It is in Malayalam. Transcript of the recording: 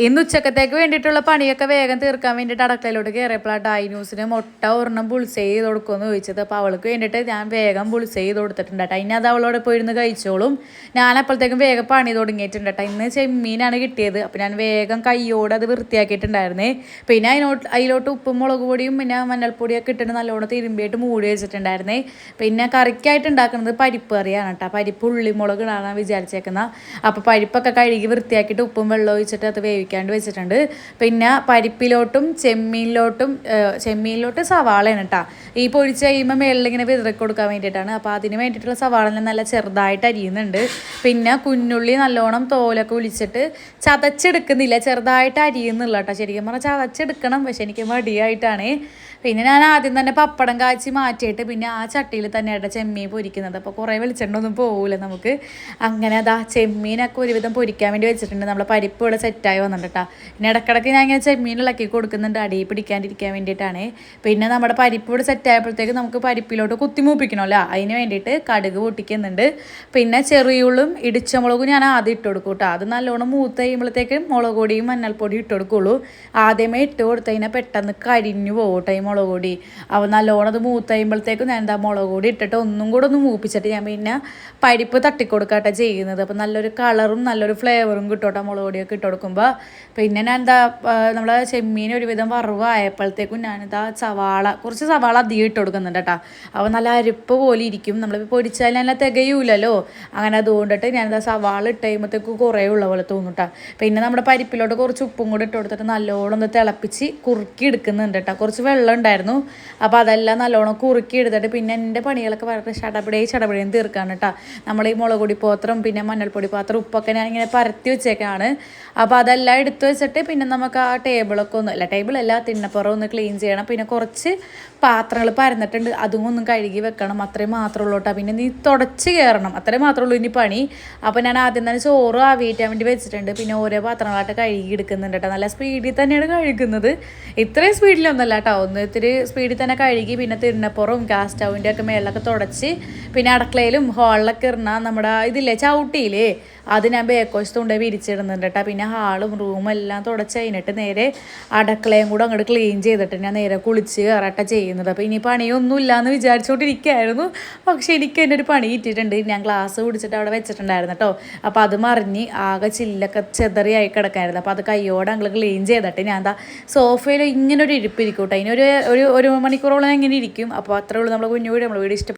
ഇന്ന് ഉച്ചക്കത്തേക്ക് വേണ്ടിയിട്ടുള്ള പണിയൊക്കെ വേഗം തീർക്കാൻ വേണ്ടിയിട്ട് അടുക്കളയിലോട്ട് കയറിയപ്പോഴാണ് ഡൈന്യൂസിന് മുട്ട ഒരെണ്ണം ബുൾസ് ചെയ്ത് കൊടുക്കുമെന്ന് ചോദിച്ചത്. അപ്പോൾ അവൾക്ക് വേണ്ടിയിട്ട് ഞാൻ വേഗം ബുൾസ് ചെയ്ത് കൊടുത്തിട്ടുണ്ട് കേട്ടോ. ഇനി അത് അവളോട് പോയിരുന്ന് കഴിച്ചോളും. ഞാൻ അപ്പോഴത്തേക്കും വേഗം പണി തുടങ്ങിയിട്ടുണ്ട് കേട്ടോ. ഇന്ന് ചെമ്മീനാണ് കിട്ടിയത്. അപ്പോൾ ഞാൻ വേഗം കയ്യോടെ അത് വൃത്തിയാക്കിയിട്ടുണ്ടായിരുന്നേ. പിന്നെ അതിലോട്ട് ഉപ്പും മുളക് പൊടിയും പിന്നെ മഞ്ഞൾപ്പൊടിയൊക്കെ ഇട്ടിട്ട് നല്ലോണം തിരുമ്പിയിട്ട് മൂടി വെച്ചിട്ടുണ്ടായിരുന്നേ. പിന്നെ കറിക്കായിട്ട് ഉണ്ടാക്കുന്നത് പരിപ്പ് കറിയാണ് കേട്ടോ. പരിപ്പ് ഉള്ളിമുളക് ഇടാനാണ് വിചാരിച്ചേക്കുന്നത്. അപ്പോൾ പരിപ്പൊക്കെ കഴുകി വൃത്തിയാക്കിയിട്ട് ഉപ്പും വെള്ളം ഒഴിച്ചിട്ട് അത് വേവിക്കാണ്ട് വെച്ചിട്ടുണ്ട്. പിന്നെ പരിപ്പിലോട്ടും ചെമ്മീനിലോട്ട് സവാളയാണ് കേട്ടോ. ഈ പൊഴിച്ച് കഴിയുമ്പോൾ മേളിലിങ്ങനെ വിതറി കൊടുക്കാൻ വേണ്ടിയിട്ടാണ്. അപ്പോൾ അതിന് വേണ്ടിയിട്ടുള്ള സവാള നല്ല ചെറുതായിട്ട് അരിയുന്നുണ്ട്. പിന്നെ കുഞ്ഞുള്ളി നല്ലോണം തോലൊക്കെ ഒലിച്ചിട്ട് ചതച്ചെടുക്കുന്നില്ല, ചെറുതായിട്ട് അരിയുന്നില്ല കേട്ടോ. ശരിക്കും പറഞ്ഞാൽ ചതച്ചെടുക്കണം, പക്ഷെ എനിക്ക് മടിയായിട്ടാണ്. പിന്നെ ഞാൻ ആദ്യം തന്നെ പപ്പടം കാച്ചി മാറ്റിയിട്ട് പിന്നെ ആ ചട്ടിയിൽ തന്നെയായിട്ട് ചെമ്മീൻ പൊരിക്കുന്നത്. അപ്പോൾ കുറേ വെളിച്ചെണ്ണ ഒന്നും പോകില്ല നമുക്ക്. അങ്ങനെ അതാ ചെമ്മീനൊക്കെ ഒരുവിധം പൊരിക്കാൻ വേണ്ടി വെച്ചിട്ടുണ്ട്. നമ്മൾ പരിപ്പ് ഇവിടെ സെറ്റായി വന്നിട്ട് കേട്ടോ. പിന്നെ ഇടക്കിടയ്ക്ക് ഞാൻ ഇങ്ങനെ ചെമ്മീൻ ഇളക്കി കൊടുക്കുന്നുണ്ട്, അടിയിൽ പിടിക്കാണ്ടിരിക്കാൻ വേണ്ടിയിട്ടാണ്. പിന്നെ നമ്മുടെ പരിപ്പ് ഇവിടെ സെറ്റായപ്പോഴത്തേക്ക് നമുക്ക് പരിപ്പിലോട്ട് കുത്തി മൂപ്പിക്കണമല്ലോ, അതിന് വേണ്ടിയിട്ട് കടുക് പൊട്ടിക്കുന്നുണ്ട്. പിന്നെ ചെറിയുള്ളും ഇടിച്ച മുളകും ഞാൻ ആദ്യം ഇട്ട് കൊടുക്കും കേട്ടോ. അത് നല്ലോണം മൂത്ത് കഴിയുമ്പോഴത്തേക്കും മുളക് പൊടിയും മഞ്ഞൾപ്പൊടിയും ഇട്ട് കൊടുക്കുള്ളൂ. ആദ്യമേ ഇട്ട് കൊടുത്തു കഴിഞ്ഞാൽ പെട്ടെന്ന് കരിഞ്ഞു പോകട്ടെ ഈ മുളക് പൊടി. അപ്പോൾ നല്ലോണം അത് മൂത്ത് കഴിയുമ്പോഴത്തേക്കും ഞാൻ എന്താ മുളക് പൊടി ഇട്ടിട്ട് ഒന്നും കൂടെ ഒന്ന് മൂപ്പിച്ചിട്ട് ഞാൻ പിന്നെ പരിപ്പ് തട്ടിക്കൊടുക്കാട്ടെ ചെയ്യുന്നത്. അപ്പോൾ നല്ലൊരു കളറും നല്ലൊരു ഫ്ലേവറും കിട്ടോട്ടെ മുളക് പൊടിയൊക്കെ ഇട്ട് കൊടുക്കുമ്പോൾ. പിന്നെ ഞാൻ എന്താ നമ്മളെ ചെമ്മീൻ ഒരുവിധം വറവായപ്പോഴത്തേക്കും ഞാനിതാ കുറച്ച് സവാള അധികം ഇട്ട് കൊടുക്കുന്നുണ്ട് കേട്ടോ. അപ്പോൾ നല്ല അരിപ്പ് പോലെ ഇരിക്കും. നമ്മളിപ്പോൾ പൊരിച്ചാൽ നല്ല തികയൂലല്ലോ. അങ്ങനെ അതുകൊണ്ടിട്ട് ഞാനിതാ സവാള ഇട്ട് കഴിയുമ്പോഴത്തേക്കും കുറേ ഉള്ള പോലെ തോന്നും കേട്ടോ. പിന്നെ നമ്മുടെ പരിപ്പിലോട്ട് കുറച്ച് ഉപ്പും കൂടി ഇട്ട് കൊടുത്തിട്ട് നല്ലോണം ഒന്ന് തിളപ്പിച്ച് കുറുക്കി എടുക്കുന്നുണ്ട് കേട്ടോ. കുറച്ച് വെള്ളം ഉണ്ടായിരുന്നു. അപ്പോൾ അതെല്ലാം നല്ലോണം കുറുക്കി എടുത്തിട്ട് പിന്നെ എൻ്റെ പണികളൊക്കെ വളരെ ചടപടയും തീർക്കാണ് കേട്ടോ. നമ്മൾ ഈ മുളക് പൊടി പാത്രം പിന്നെ മഞ്ഞൾപ്പൊടി പാത്രം ഉപ്പൊക്കെ ഞാനിങ്ങനെ പരത്തി വെച്ചേക്കാണ്. അപ്പോൾ അതെല്ലാം എടുത്ത് വെച്ചിട്ട് പിന്നെ നമുക്ക് ആ ടേബിളല്ല തിണ്ണപ്പുറം ഒന്ന് ക്ലീൻ ചെയ്യണം. പിന്നെ കുറച്ച് പാത്രങ്ങൾ പരന്നിട്ടുണ്ട്, അതും ഒന്നും കഴുകി വെക്കണം. അത്രയും മാത്രമേ ഉള്ളൂ കേട്ടോ. പിന്നെ നീ തുടച്ച് കയറണം, അത്രയും മാത്രമേ ഉള്ളൂ ഇനി പണി. അപ്പോൾ ഞാൻ ആദ്യം തന്നെ ചോറ് ആവിയിട്ടാൻ വേണ്ടി വെച്ചിട്ടുണ്ട്. പിന്നെ ഓരോ പാത്രങ്ങളായിട്ട് കഴുകി എടുക്കുന്നുണ്ട് കേട്ടോ. നല്ല സ്പീഡിൽ തന്നെയാണ് കഴുകുന്നത്, ഇത്രയും സ്പീഡിലൊന്നുമല്ല കേട്ടോ. ഇത്തിരി സ്പീഡിൽ തന്നെ കഴുകി പിന്നെ തിണ്ണപ്പുറവും ഗ്യാസ് സ്റ്റൗവിൻ്റെ ഒക്കെ മേളിലൊക്കെ തുടച്ച് പിന്നെ അടുക്കളയിലും ഹാളിലൊക്കെ ഇറങ്ങാൻ നമ്മുടെ ഇതില്ലേ ചവിട്ടിയില്ലേ, അത് ഞാൻ ബേക്കോശത്ത് കൊണ്ടുപോയി വിരിച്ചിടുന്നുണ്ട് കേട്ടോ. പിന്നെ ഹാളും റൂമും എല്ലാം തുടച്ച് കഴിഞ്ഞിട്ട് നേരെ അടുക്കളയും കൂടെ അങ്ങോട്ട് ക്ലീൻ ചെയ്തിട്ട് ഞാൻ നേരെ കുളിച്ച് കയറട്ടെ ചെയ്യുന്നത്. അപ്പോൾ ഇനി പണിയൊന്നും ഇല്ലയെന്ന് വിചാരിച്ചുകൊണ്ടിരിക്കുകയായിരുന്നു. പക്ഷേ എനിക്ക് എൻ്റെ ഒരു പണി കിട്ടിയിട്ടുണ്ട്. ഞാൻ ഗ്ലാസ് പിടിച്ചിട്ട് അവിടെ വെച്ചിട്ടുണ്ടായിരുന്നു കേട്ടോ. അപ്പോൾ അത് മറിഞ്ഞ് ആകെ ചില്ലൊക്കെ ചെതറിയായി കിടക്കായിരുന്നു. അപ്പോൾ അത് കയ്യോടെ അങ്ങ് ക്ലീൻ ചെയ്തിട്ട് ഞാൻ എന്താ സോഫയിൽ ഇങ്ങനെ ഒരു ഇരിപ്പിരിക്കും കേട്ടോ. അതിനൊരു 1 മണിക്കൂറോളം ഇങ്ങനെ ഇരിക്കും. അപ്പോൾ അത്രേ ഉള്ളൂ നമ്മളെ കുഞ്ഞു വീട്. നമ്മൾ വീട് ഇഷ്ടപ്പെട്ടു.